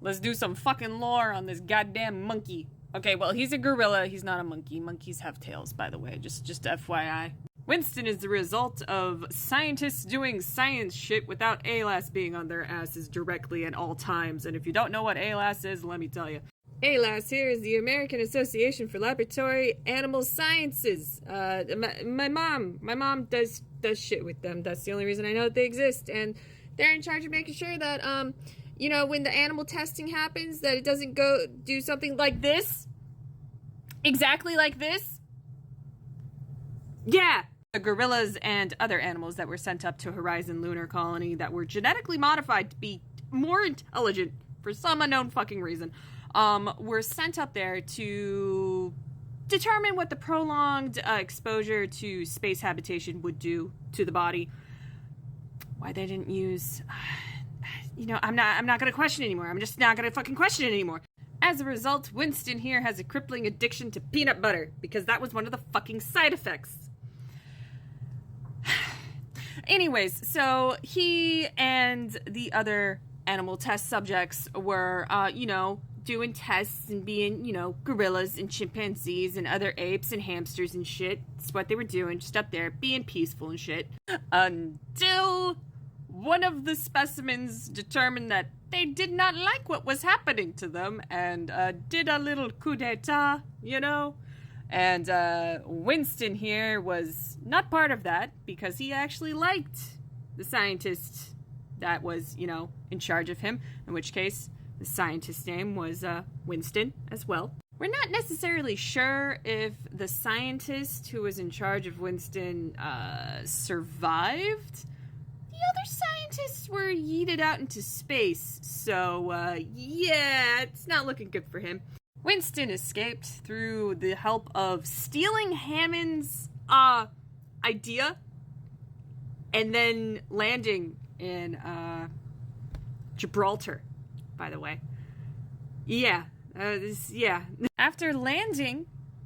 Let's do some fucking lore on this goddamn monkey. Okay, well, he's a gorilla. He's not a monkey. Monkeys have tails, by the way. Just FYI. Winston is the result of scientists doing science shit without ALAS being on their asses directly at all times. And if you don't know what ALAS is, let me tell you. ALAS here is the American Association for Laboratory Animal Sciences. My mom does shit with them. That's the only reason I know that they exist. And they're in charge of making sure that, you know, when the animal testing happens, that it doesn't go do something like this. Exactly like this. Yeah. The gorillas and other animals that were sent up to Horizon Lunar Colony that were genetically modified to be more intelligent for some unknown fucking reason, were sent up there to determine what the prolonged exposure to space habitation would do to the body. Why they didn't use... you know, I'm not gonna question anymore. I'm just not gonna fucking question it anymore. As a result, Winston here has a crippling addiction to peanut butter, because that was one of the fucking side effects. Anyways, so he and the other animal test subjects were, you know, doing tests and being, you know, gorillas and chimpanzees and other apes and hamsters and shit. That's what they were doing, just up there being peaceful and shit. Until one of the specimens determined that they did not like what was happening to them and did a little coup d'etat, you know? And Winston here was not part of that because he actually liked the scientist that was, you know, in charge of him, in which case the scientist's name was Winston as well. We're not necessarily sure if the scientist who was in charge of Winston survived. The other scientists were yeeted out into space, so yeah, it's not looking good for him. Winston escaped through the help of stealing Hammond's idea and then landing in Gibraltar, by the way. Yeah, yeah. After landing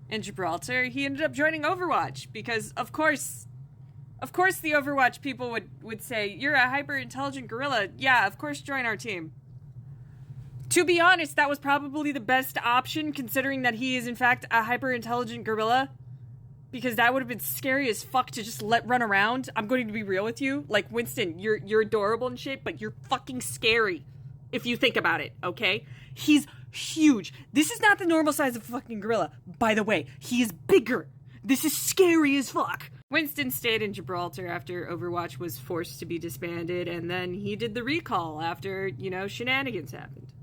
in Gibraltar, he ended up joining Overwatch because, of course the Overwatch people would say, you're a hyper-intelligent gorilla. Yeah, of course, join our team. To be honest, that was probably the best option, considering that he is, in fact, a hyper-intelligent gorilla. Because that would have been scary as fuck to just let run around. I'm going to be real with you. Like, Winston, you're adorable and shit, but you're fucking scary. If you think about it, okay? He's huge. This is not the normal size of a fucking gorilla. By the way, he is bigger. This is scary as fuck. Winston stayed in Gibraltar after Overwatch was forced to be disbanded, and then he did the recall after, you know, shenanigans happened.